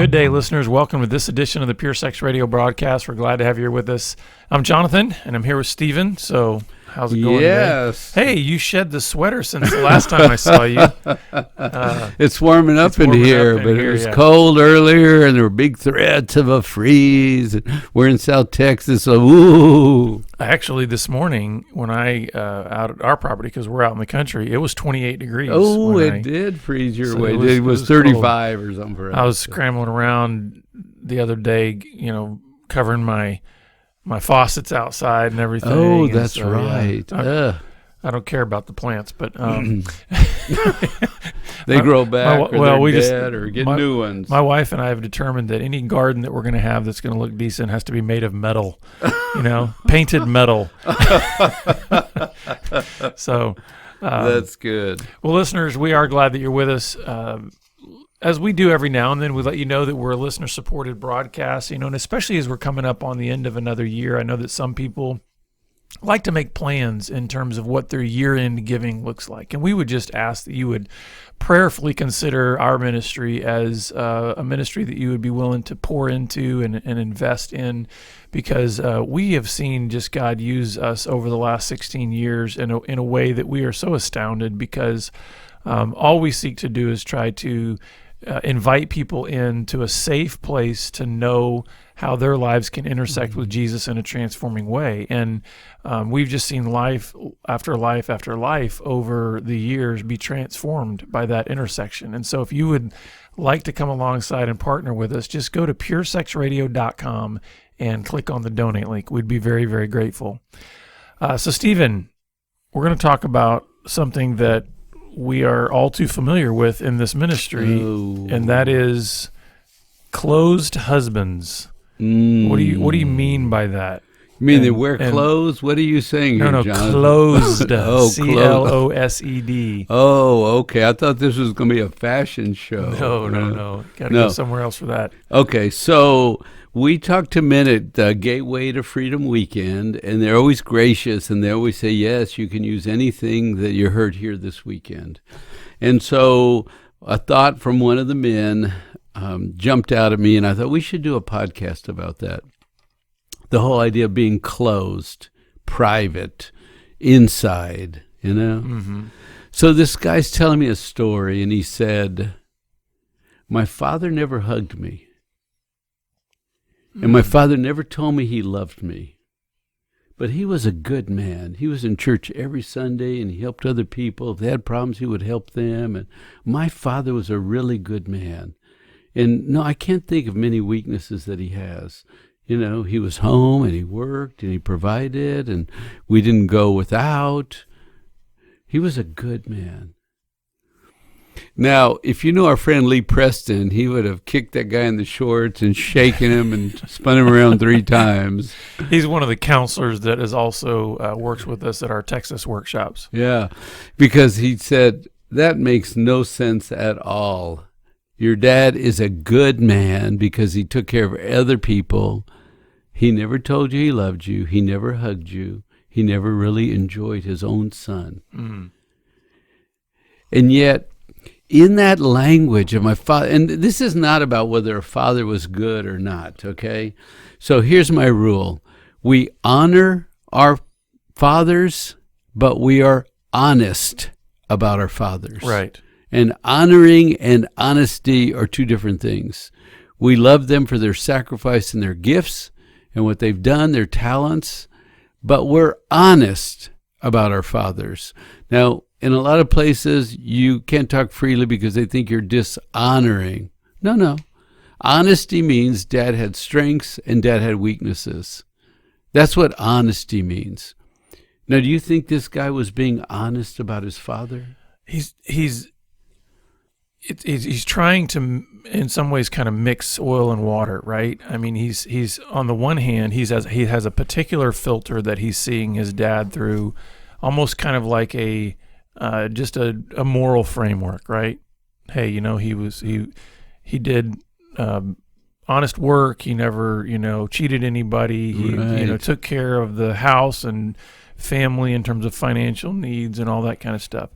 Good day, listeners. Welcome to this edition of the Pure Sex Radio broadcast. We're glad to have you here with us. I'm Jonathan, and I'm here with Stephen. So, how's it going today? Hey, you shed the sweater since the last time I saw you. It's warming up in here, but it was cold earlier, and there were big threats of a freeze. We're in South Texas, so ooh. Actually, this morning, when I out at our property, because we're out in the country, it was 28 degrees. Oh, it did freeze your way. It was 35 cold. Or something. I was scrambling around the other day, covering my faucets outside and everything. Oh, that's so, right. Yeah, I don't care about the plants, but they grow back, or get new ones. My wife and I have determined that any garden that we're going to have that's going to look decent has to be made of metal, painted metal. So that's good. Well, listeners, we are glad that you're with us. As we do every now and then, we let you know that we're a listener-supported broadcast, and especially as we're coming up on the end of another year, I know that some people like to make plans in terms of what their year-end giving looks like. And we would just ask that you would prayerfully consider our ministry as a ministry that you would be willing to pour into and invest in, because we have seen just God use us over the last 16 years in a way that we are so astounded, because all we seek to do is try to invite people into a safe place to know how their lives can intersect with Jesus in a transforming way. And we've just seen life after life after life over the years be transformed by that intersection. And so if you would like to come alongside and partner with us, just go to puresexradio.com and click on the donate link. We'd be very, very grateful. So Stephen, we're going to talk about something that we are all too familiar with in this ministry, and that is closed husbands. What do you mean by that? You mean they wear clothes? What are you saying here, Jonathan? Closed. C-L-O-S-E-D. Oh, okay. I thought this was going to be a fashion show. No. Got to go somewhere else for that. Okay, so we talk to men at Gateway to Freedom Weekend, and they're always gracious, and they always say, yes, you can use anything that you heard here this weekend. And so a thought from one of the men jumped out at me, and I thought we should do a podcast about that. The whole idea of being closed, private, inside, Mm-hmm. So this guy's telling me a story, and he said, my father never hugged me. And my father never told me he loved me. But he was a good man. He was in church every Sunday, and he helped other people. If they had problems, he would help them. And my father was a really good man. And no, I can't think of many weaknesses that he has. He was home, and he worked, and he provided, and we didn't go without. He was a good man. Now, if you know our friend Lee Preston, he would have kicked that guy in the shorts and shaken him and spun him around 3 times. He's one of the counselors that is also works with us at our Texas workshops. Yeah, because he said, that makes no sense at all. Your dad is a good man because he took care of other people. He never told you he loved you. He never hugged you. He never really enjoyed his own son. Mm. And yet, in that language of my father, and this is not about whether a father was good or not, okay? So here's my rule. We honor our fathers, but we are honest about our fathers. Right. And honoring and honesty are 2 different things. We love them for their sacrifice and their gifts and what they've done, their talents, but we're honest about our fathers. Now, in a lot of places, you can't talk freely because they think you're dishonoring. No. Honesty means Dad had strengths and Dad had weaknesses. That's what honesty means. Now, do you think this guy was being honest about his father? He's trying to, in some ways, kind of mix oil and water, right? I mean, he's on the one hand, he has a particular filter that he's seeing his dad through, almost kind of like just a moral framework, right? Hey, he did honest work. He never, cheated anybody. He, right. Took care of the house and family in terms of financial needs and all that kind of stuff.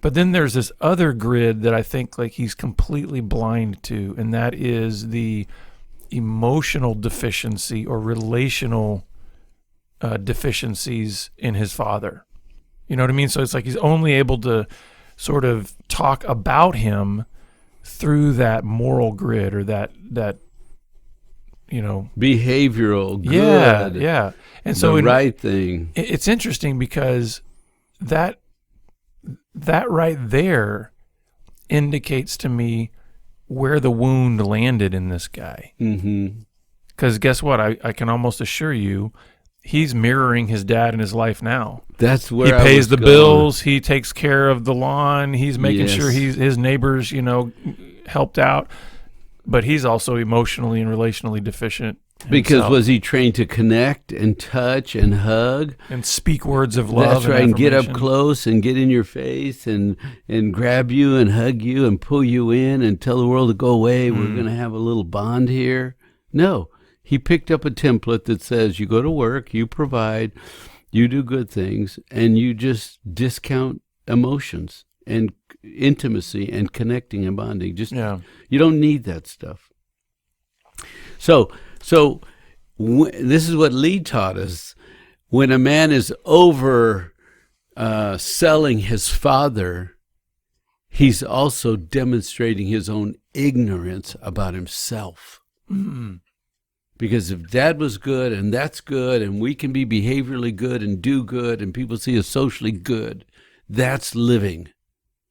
But then there's this other grid that I think like he's completely blind to, and that is the emotional deficiency or relational deficiencies in his father. You know what I mean? So it's like he's only able to sort of talk about him through that moral grid or that behavioral good. Yeah. And so the right thing. It's interesting because that right there indicates to me where the wound landed in this guy. Mm-hmm. Because guess what? I can almost assure you, he's mirroring his dad in his life now. That's where he I pays was the going. Bills. He takes care of the lawn. He's making sure his neighbors, helped out. But he's also emotionally and relationally deficient himself. Because was he trained to connect and touch and hug and speak words of love? That's right, and get up affirmation. close and get in your face and grab you and hug you and pull you in and tell the world to go away. We're going to have a little bond here. No, he picked up a template that says you go to work, you provide, you do good things, and you just discount emotions and intimacy and connecting and bonding. You don't need that stuff. So this is what Lee taught us. When a man is over selling his father, he's also demonstrating his own ignorance about himself. Mm-hmm. Because if dad was good and that's good and we can be behaviorally good and do good and people see us socially good, that's living.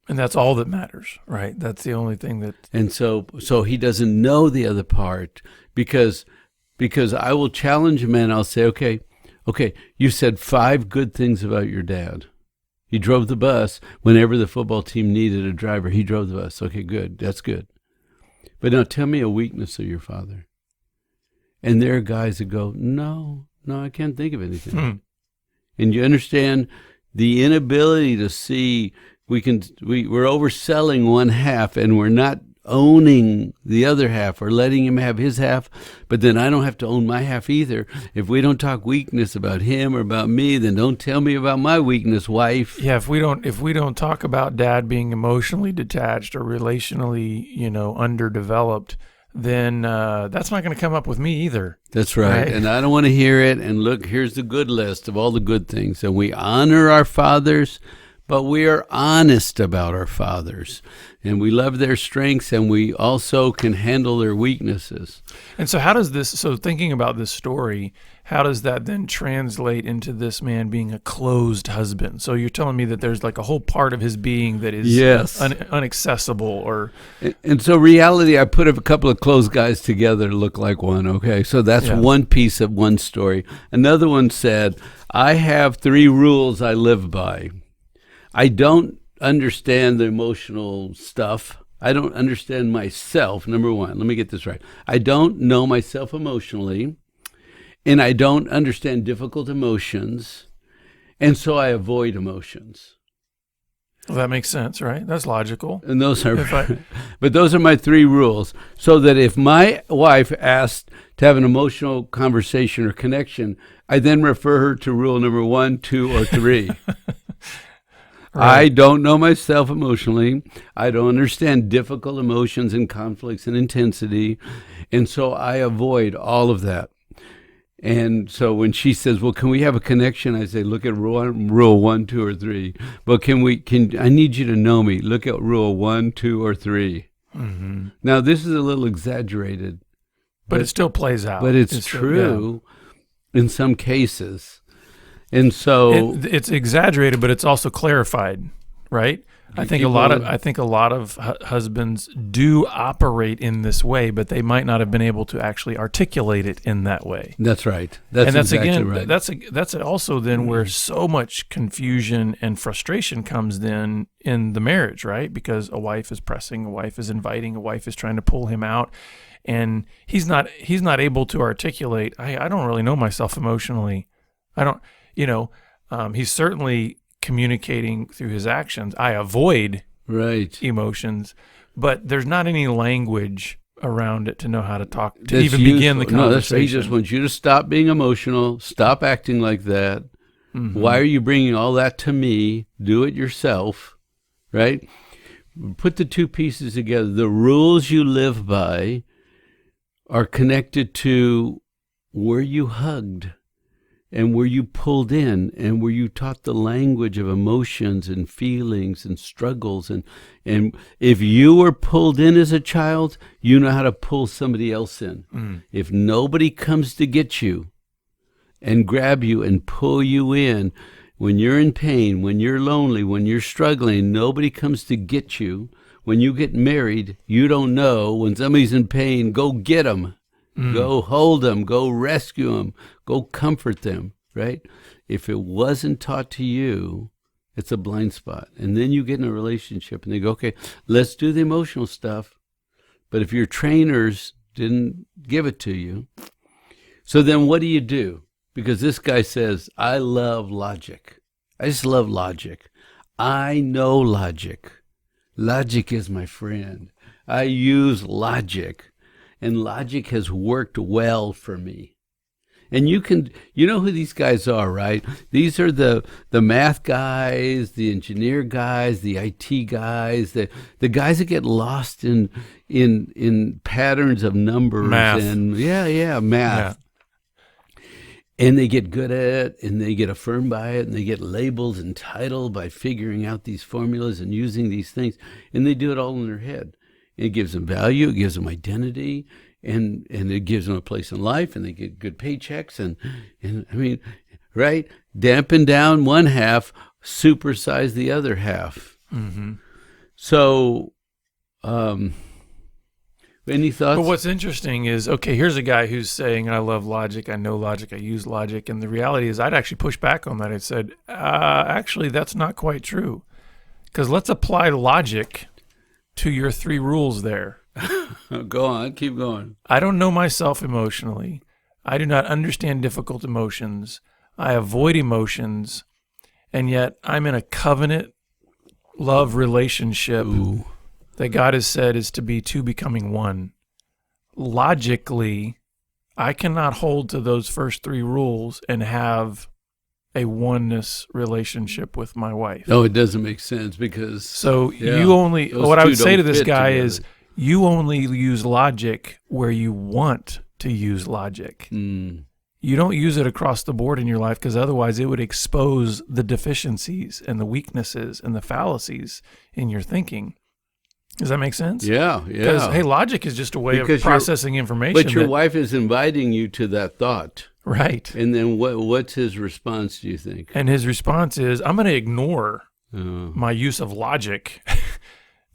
And that's all that matters, right? That's the only thing that... And so he doesn't know the other part because I will challenge a man. I'll say, okay, you said 5 good things about your dad. He drove the bus whenever the football team needed a driver. He drove the bus. Okay, good. That's good. But now tell me a weakness of your father. And there are guys that go, no, I can't think of anything. And you understand the inability to see... We're overselling one half and we're not owning the other half or letting him have his half, but then I don't have to own my half either. If we don't talk weakness about him or about me, then don't tell me about my weakness, wife. Yeah, if we don't talk about dad being emotionally detached or relationally, underdeveloped, then that's not going to come up with me either. That's right. And I don't want to hear it. And look, here's the good list of all the good things. And we honor our fathers, but we are honest about our fathers, and we love their strengths, and we also can handle their weaknesses. And so thinking about this story, how does that then translate into this man being a closed husband? So you're telling me that there's like a whole part of his being that is inaccessible or... And so reality, I put a couple of closed guys together to look like one, okay? So that's one piece of one story. Another one said, I have 3 rules I live by. I don't understand the emotional stuff. I don't understand myself, number one. Let me get this right. I don't know myself emotionally, and I don't understand difficult emotions, and so I avoid emotions. Well, that makes sense, right? That's logical. And those are, but those are my 3 rules. So that if my wife asked to have an emotional conversation or connection, I then refer her to rule number 1, 2, or 3. Right. I don't know myself emotionally. I don't understand difficult emotions and conflicts and intensity. And so I avoid all of that. And so when she says, well, can we have a connection? I say, look at rule 1, 2, or 3. But I need you to know me. Look at rule 1, 2, or 3. Mm-hmm. Now, this is a little exaggerated. But it still plays out. But it's true in some cases. And so it's exaggerated, but it's also clarified, right? I think a lot of husbands do operate in this way, but they might not have been able to actually articulate it in that way. That's right. That's exactly right. That's also then where so much confusion and frustration comes in the marriage, right? Because a wife is pressing, a wife is inviting, a wife is trying to pull him out, and he's not able to articulate. I don't really know myself emotionally. I don't. He's certainly communicating through his actions. I avoid emotions, but there's not any language around it to know how to talk, begin the conversation. He just wants you to stop being emotional, stop acting like that, Why are you bringing all that to me? Do it yourself, right? Put the two pieces together. The rules you live by are connected to were you hugged and were you pulled in and were you taught the language of emotions and feelings and struggles. And if you were pulled in as a child, you know how to pull somebody else in. If nobody comes to get you and grab you and pull you in, when you're in pain, when you're lonely, when you're struggling, nobody comes to get you. When you get married, you don't know. When somebody's in pain, go get them. Go hold them. Go rescue them. Go comfort them, right? If it wasn't taught to you, it's a blind spot. And then you get in a relationship and they go, okay, let's do the emotional stuff. But if your trainers didn't give it to you, so then what do? Because this guy says, I love logic. I just love logic. I know logic. Logic is my friend. I use logic. And logic has worked well for me. And you know who these guys are, right? These are the math guys, the engineer guys, the IT guys, the guys that get lost in patterns of numbers. Math. And math. Yeah. And they get good at it, and they get affirmed by it, and they get labeled and titled by figuring out these formulas and using these things, and they do it all in their head. It gives them value, it gives them identity, and it gives them a place in life, and they get good paychecks, and I mean, right? Dampen down one half, supersize the other half. So, any thoughts? But what's interesting is, okay, here's a guy who's saying, I love logic, I know logic, I use logic. And the reality is I'd actually push back on that. I said, actually, that's not quite true. Because let's apply logic to your 3 rules there. Go on, keep going. I don't know myself emotionally. I do not understand difficult emotions. I avoid emotions. And yet I'm in a covenant love relationship. Ooh. That God has said is to be 2 becoming 1. Logically, I cannot hold to those first 3 rules and have a oneness relationship with my wife. No, it doesn't make sense because... So you only... those What I two would say to don't this fit guy together. is you only use logic where you want to use logic. You don't use it across the board in your life because otherwise it would expose the deficiencies and the weaknesses and the fallacies in your thinking. Does that make sense? Yeah. Because, hey, logic is just a way Because of processing information. But your wife is inviting you to that thought. Right. And then what's his response, do you think? And his response is, I'm going to ignore my use of logic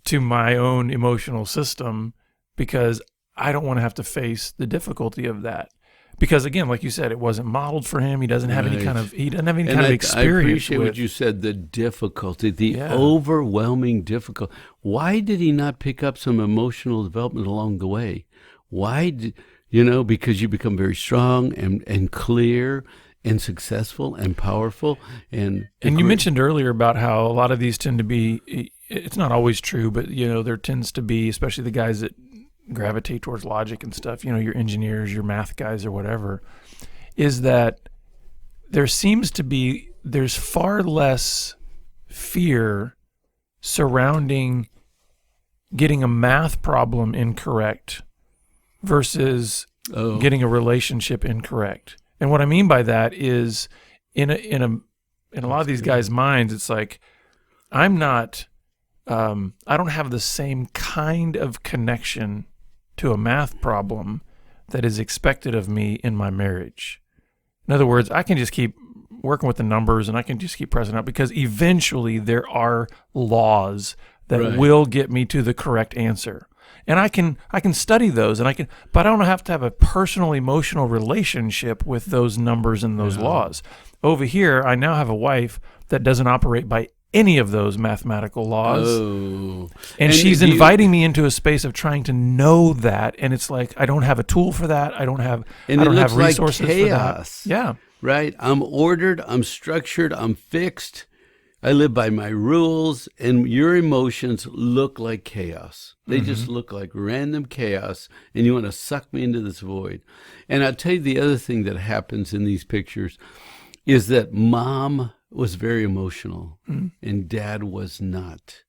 to my own emotional system because I don't want to have to face the difficulty of that. Because again, like you said, it wasn't modeled for him. He doesn't have any kind of experience. I appreciate what you said, the difficulty, the overwhelming difficulty. Why did he not pick up some emotional development along the way? Why did, because you become very strong and clear and successful and powerful. And you mentioned earlier about how a lot of these tend to be, it's not always true, but there tends to be, especially the guys that gravitate towards logic and stuff, your engineers, your math guys or whatever, is that there's far less fear surrounding getting a math problem incorrect versus getting a relationship incorrect. And what I mean by that is in a lot of these guys' minds, it's like, I don't have the same kind of connection to a math problem that is expected of me in my marriage. In other words, I can just keep working with the numbers and I can just keep pressing up because eventually there are laws that will get me to the correct answer. And I can study those but I don't have to have a personal emotional relationship with those numbers and those laws. Over here, I now have a wife that doesn't operate by any of those mathematical laws. And she's inviting me into a space of trying to know that, and it's like I don't have a tool for that. I don't have resources like chaos, for that. Yeah. Right? I'm ordered, I'm structured, I'm fixed. I live by my rules, and your emotions look like chaos. They just look like random chaos, and you want to suck me into this void. And I'll tell you the other thing that happens in these pictures is that mom was very emotional and dad was not.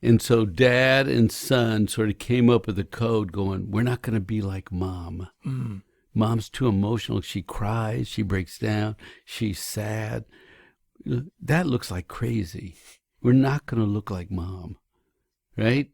And so dad and son sort of came up with a code going, we're not going to be like mom. Mom's too emotional. She cries. She breaks down. She's sad. That looks like crazy. We're not going to look like mom, right?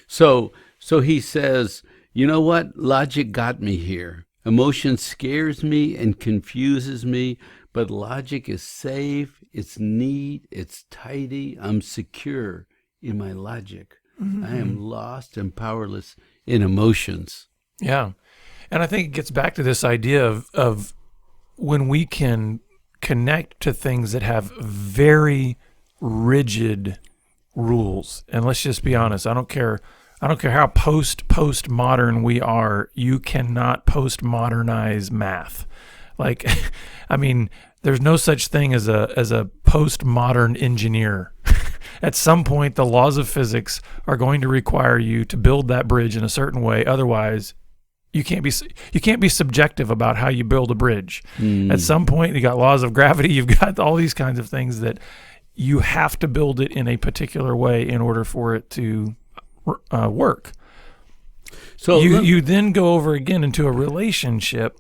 So he says, you know what? Logic got me here. Emotion scares me and confuses me, but logic is safe, it's neat, it's tidy. I'm secure in my logic. I am lost and powerless in emotions. Yeah. And I think it gets back to this idea of when we can connect to things that have very rigid rules. And let's just be honest, I don't care how postmodern we are, you cannot postmodernize math. Like, I mean, there's no such thing as a postmodern engineer. At some point, the laws of physics are going to require you to build that bridge in a certain way. Otherwise, you can't be subjective about how you build a bridge. At some point, you got laws of gravity. You've got all these kinds of things that you have to build it in a particular way in order for it to work. So you then go over again into a relationship,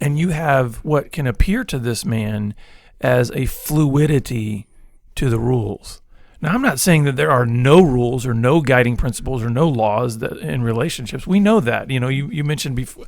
and you have what can appear to this man as a fluidity to the rules. Now, I'm not saying that there are no rules or no guiding principles or no laws that in relationships. We know that. You mentioned before,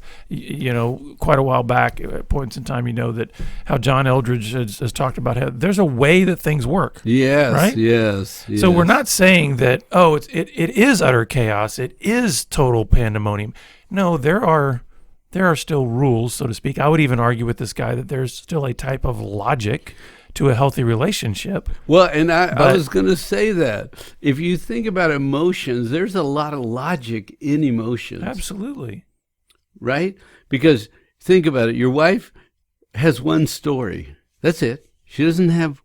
quite a while back at points in time, that how John Eldridge has talked about how there's a way that things work. Yes, right? Yes. So we're not saying that, it is utter chaos. It is total pandemonium. No, there are still rules, so to speak. I would even argue with this guy that there's still a type of logic to a healthy relationship. Well, and I was going to say that. If you think about emotions, there's a lot of logic in emotions. Absolutely. Right? Because think about it. Your wife has one story. That's it. She doesn't have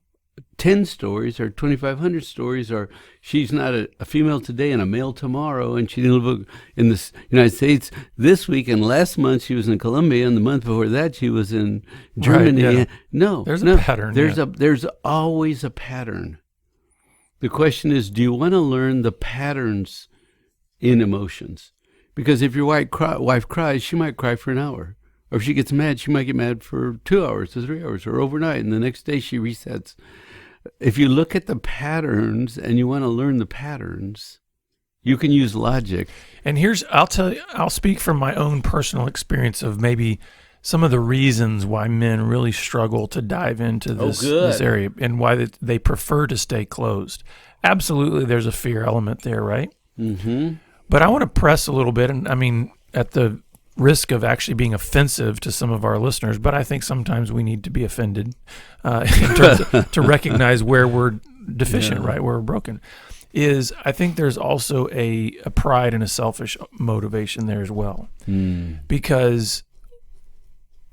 10 stories or 2,500 stories, or she's not a female today and a male tomorrow, and she didn't live in the United States this week, and last month she was in Colombia, and the month before that she was in Germany. Right, yeah. No, there's a pattern. There's always a pattern. The question is, do you want to learn the patterns in emotions? Because if your wife cries, she might cry for an hour. Or if she gets mad, she might get mad for 2 hours to 3 hours or overnight, and the next day she resets. If you look at the patterns and you want to learn the patterns, you can use logic. And I'll speak from my own personal experience of maybe some of the reasons why men really struggle to dive into this area and why they prefer to stay closed. Absolutely, there's a fear element there, right? Mm-hmm. But I want to press a little bit, and I mean, at the risk of actually being offensive to some of our listeners, but I think sometimes we need to be offended in terms of, to recognize where we're deficient, right, where we're broken. I think there's also a pride and a selfish motivation there as well. Because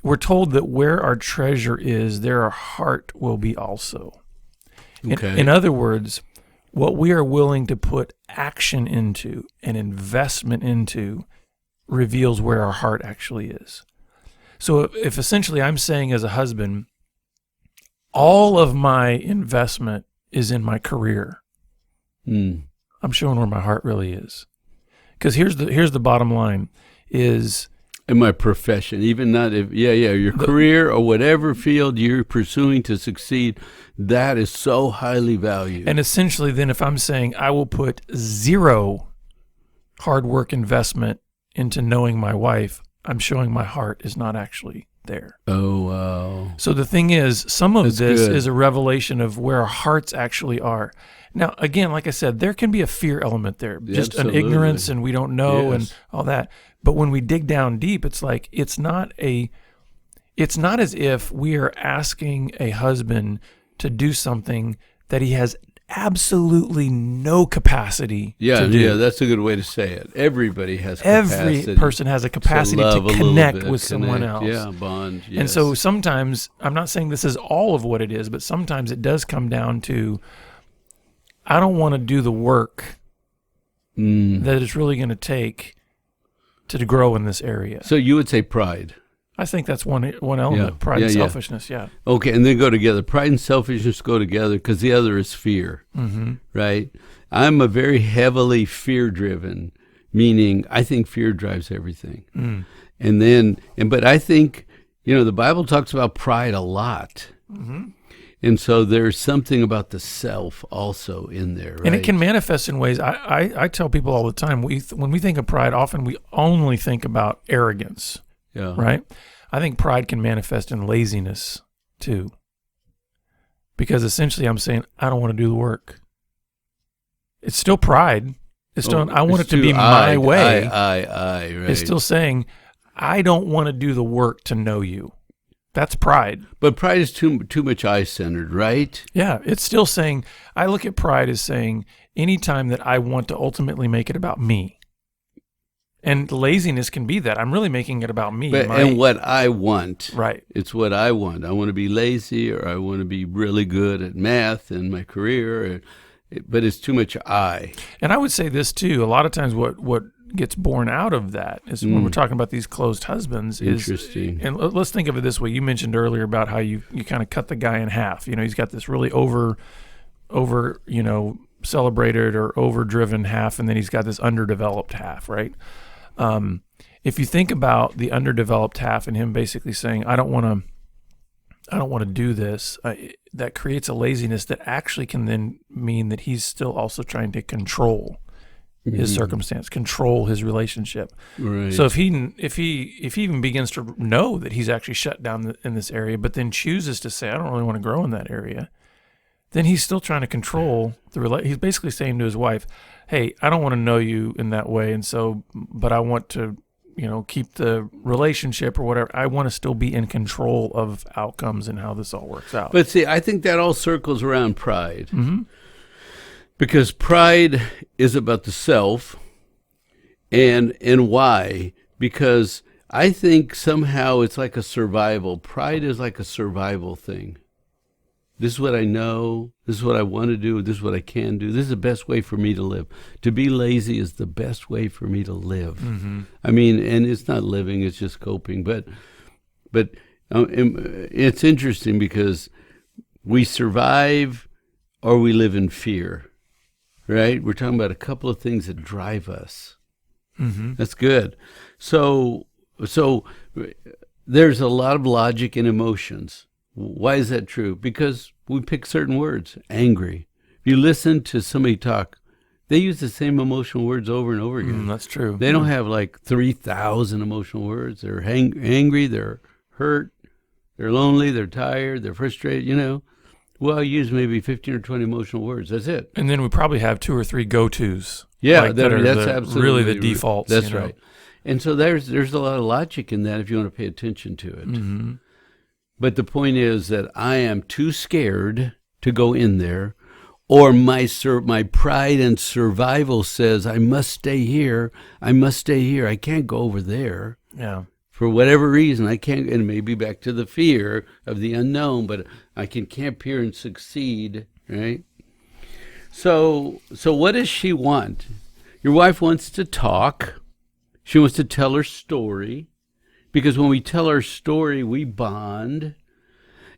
we're told that where our treasure is, there our heart will be also. Okay. In other words, what we are willing to put action into and investment into reveals where our heart actually is. So if essentially I'm saying as a husband, all of my investment is in my career, I'm showing where my heart really is. Because here's the bottom line is, in my profession, even not if your career or whatever field you're pursuing to succeed, that is so highly valued. And essentially then if I'm saying I will put zero hard work investment into knowing my wife, I'm showing my heart is not actually there. Oh, wow. So the thing is, some of this is a revelation of where our hearts actually are. Now, again, like I said, there can be a fear element there, just an ignorance and we don't know and all that. But when we dig down deep, it's like it's not as if we are asking a husband to do something that he has absolutely no capacity to do. Yeah, that's a good way to say it. Everybody has capacity. Every person has a capacity to connect with someone else. Yeah, bond. Yes. And so sometimes, I'm not saying this is all of what it is, but sometimes it does come down to, I don't want to do the work that it's really going to take to grow in this area. So you would say pride. I think that's one element, Yeah. pride and Yeah, yeah. selfishness, yeah. Okay, and they go together. Pride and selfishness go together because the other is fear, right? I'm a very heavily fear-driven, meaning I think fear drives everything. But I think, the Bible talks about pride a lot. And so there's something about the self also in there, right? And it can manifest in ways. I tell people all the time, when we think of pride, often we only think about arrogance, right? I think pride can manifest in laziness too. Because essentially I'm saying, I don't want to do the work. It's still pride. It's still, I want it to be my way. Right. It's still saying, I don't want to do the work to know you. That's pride. But pride is too much I-centered, right? Yeah, it's still saying, I look at pride as saying, anytime that I want to ultimately make it about me. And laziness can be that. I'm really making it about me. And what I want. Right. It's what I want. I want to be lazy, or I want to be really good at math in my career, but it's too much I. And I would say this too, a lot of times what gets born out of that is when we're talking about these closed husbands Interesting. And let's think of it this way. You mentioned earlier about how you kind of cut the guy in half. He's got this really over celebrated or overdriven half, and then he's got this underdeveloped half, right? If you think about the underdeveloped half and him basically saying, I don't want to do this, that creates a laziness that actually can then mean that he's still also trying to control his circumstance, control his relationship. Right. So if he even begins to know that he's actually shut down in this area, but then chooses to say, I don't really want to grow in that area, then he's still trying to control he's basically saying to his wife, hey, I don't want to know you in that way, and so, but I want to, keep the relationship or whatever. I want to still be in control of outcomes and how this all works out. But see, I think that all circles around pride. Because pride is about the self, and why? Because I think somehow it's like a survival. Pride is like a survival thing. This is what I know. This is what I want to do. This is what I can do. This is the best way for me to live. To be lazy is the best way for me to live. I mean, and it's not living, it's just coping. But it's interesting because we survive or we live in fear, right? We're talking about a couple of things that drive us. That's good. So there's a lot of logic and emotions. Why is that true? Because we pick certain words. Angry. If you listen to somebody talk, they use the same emotional words over and over again. That's true. They don't have like 3,000 emotional words. They're angry, they're hurt, they're lonely, they're tired, they're frustrated, Well, I use maybe 15 or 20 emotional words. That's it. And then we probably have 2 or 3 go-tos. Yeah, that are that's absolutely really the defaults. That's right. And so there's a lot of logic in that if you want to pay attention to it. But the point is that I am too scared to go in there, or my pride and survival says I must stay here. I must stay here. I can't go over there. Yeah. For whatever reason, I can't, and maybe back to the fear of the unknown, but I can camp here and succeed, right? So what does she want? Your wife wants to talk. She wants to tell her story, because when we tell our story, we bond.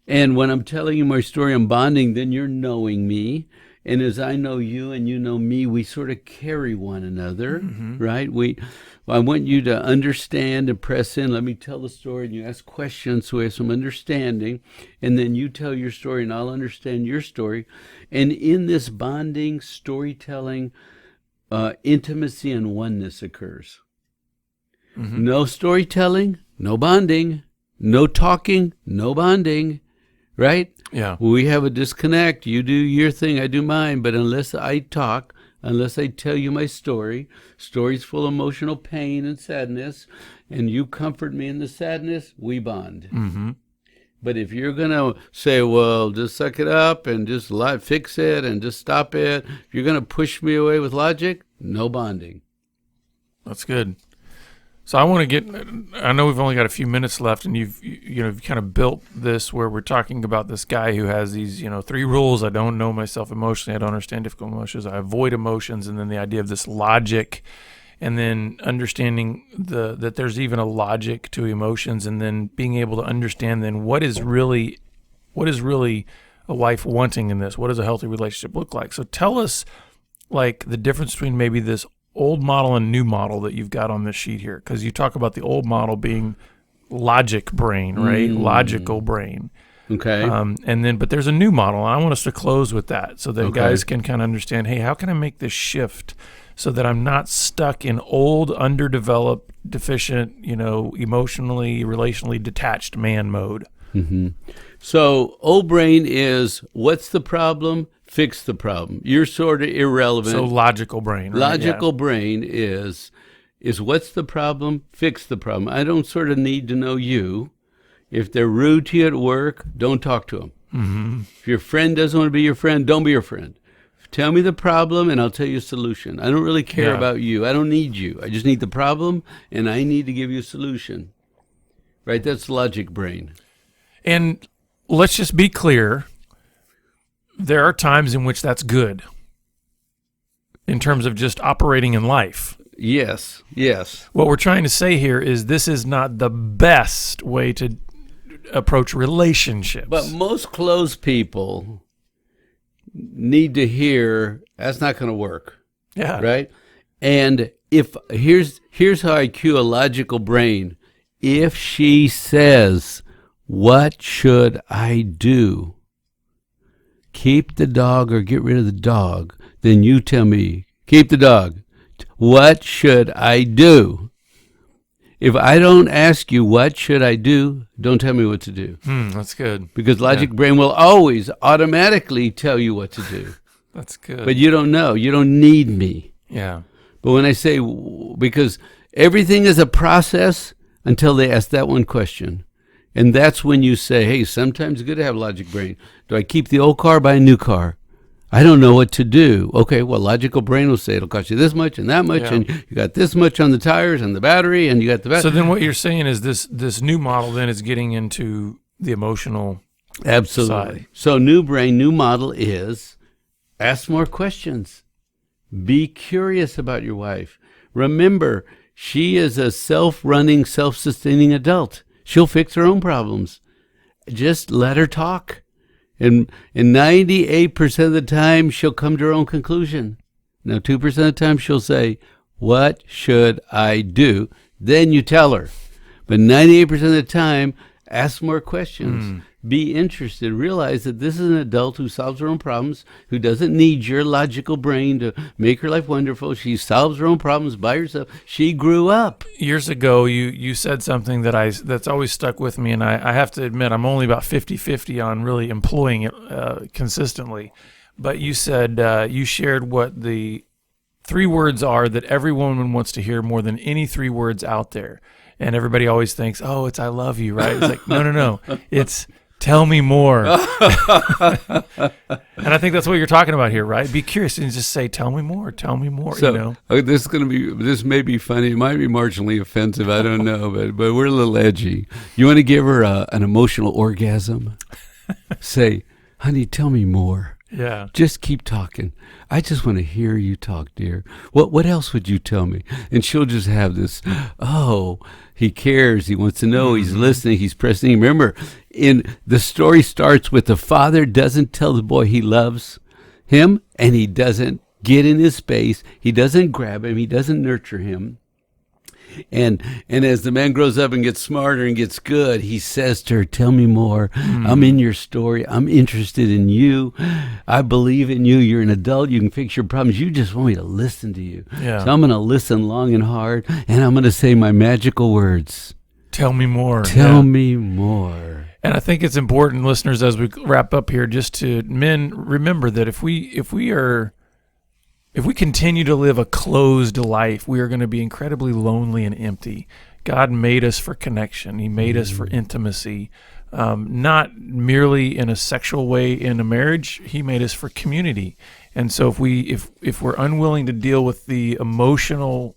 And when I'm telling you my story, I'm bonding, then you're knowing me. And as I know you and you know me, we sort of carry one another, right? I want you to understand and press in. Let me tell the story, and you ask questions so we have some understanding. And then you tell your story, and I'll understand your story. And in this bonding, storytelling, intimacy and oneness occurs. No storytelling, no bonding. No talking, no bonding, right? Yeah. We have a disconnect. You do your thing, I do mine. But unless I talk, unless I tell you my story's full of emotional pain and sadness, and you comfort me in the sadness, we bond. But if you're going to say, well, just suck it up and just fix it and just stop it, if you're going to push me away with logic, no bonding. That's good. So I want to I know we've only got a few minutes left, and you've kind of built this where we're talking about this guy who has these, 3 rules. I don't know myself emotionally. I don't understand difficult emotions. I avoid emotions. And then the idea of this logic and then understanding that there's even a logic to emotions, and then being able to understand then what is really a wife wanting in this. What does a healthy relationship look like? So tell us, like, the difference between maybe this old model and new model that you've got on this sheet here, because you talk about the old model being logic brain, right? Logical brain. Okay. And then, but there's a new model, and I want us to close with that so that Okay. guys can kind of understand, hey, how can I make this shift so that I'm not stuck in old, underdeveloped, deficient, emotionally, relationally detached man mode? Mm-hmm. So old brain is, what's the problem? Fix the problem. You're sort of irrelevant. So logical brain, right? Logical brain is what's the problem? Fix the problem. I don't sort of need to know you. If they're rude to you at work, don't talk to them. Mm-hmm. If your friend doesn't want to be your friend, don't be your friend. Tell me the problem, and I'll tell you a solution. I don't really care about you. I don't need you. I just need the problem, and I need to give you a solution. Right? That's logic brain. And let's just be clear. There are times in which that's good in terms of just operating in life. Yes, yes. What we're trying to say here is this is not the best way to approach relationships. But most closed people need to hear that's not going to work. Yeah. Right? And if here's how I cue a logical brain. If she says, "What should I do? Keep the dog or get rid of the dog," then you tell me, keep the dog. What should I do? If I don't ask you what should I do, don't tell me what to do. That's good. Because logic brain will always automatically tell you what to do. That's good. But you don't know. You don't need me. Yeah. But when I say, because everything is a process until they ask that one question. And that's when you say, hey, sometimes it's good to have logic brain. Do I keep the old car or buy a new car? I don't know what to do. Okay, well, logical brain will say it'll cost you this much and that much, and you got this much on the tires and the battery, and you got the battery. So then what you're saying is this new model then is getting into the emotional Absolutely. side. So new brain, new model is ask more questions. Be curious about your wife. Remember, she is a self-running, self-sustaining adult. She'll fix her own problems. Just let her talk. And 98% of the time, she'll come to her own conclusion. Now, 2% of the time, she'll say, what should I do? Then you tell her. But 98% of the time, ask more questions. Be interested. Realize that this is an adult who solves her own problems, who doesn't need your logical brain to make her life wonderful. She solves her own problems by herself. She grew up. Years ago, you said something that's always stuck with me, and I have to admit I'm only about 50-50 on really employing it consistently. But you said you shared what the 3 words are that every woman wants to hear more than any 3 words out there. And everybody always thinks, oh, it's I love you, right? It's like, no. It's tell me more. And I think that's what you're talking about here, right? Be curious and just say, tell me more. So, this may be funny. It might be marginally offensive. I don't know, but we're a little edgy. You want to give her an emotional orgasm? Say, honey, tell me more. Yeah. Just keep talking. I just want to hear you talk, dear. What else would you tell me? And she'll just have this, oh, he cares. He wants to know. He's listening. He's pressing. Remember, the story starts with the father doesn't tell the boy he loves him, and he doesn't get in his space. He doesn't grab him. He doesn't nurture him. And as the man grows up and gets smarter and gets good, he says to her, tell me more. I'm in your story. I'm interested in you. I believe in you. You're an adult. You can fix your problems. You just want me to listen to you. Yeah. So I'm going to listen long and hard, and I'm going to say my magical words. Tell me more. Tell me more. And I think it's important, listeners, as we wrap up here, just to men remember that if we continue to live a closed life, we are going to be incredibly lonely and empty. God made us for connection. He made us for intimacy, not merely in a sexual way in a marriage. He made us for community. And so if we're unwilling to deal with the emotional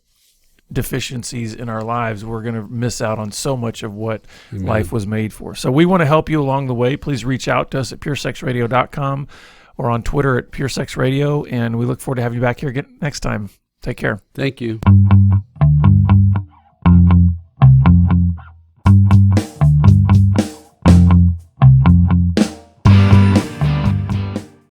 deficiencies in our lives, we're going to miss out on so much of what life was made for. So we want to help you along the way. Please reach out to us at puresexradio.com. or on Twitter at PureSexRadio, and we look forward to having you back here again next time. Take care. Thank you.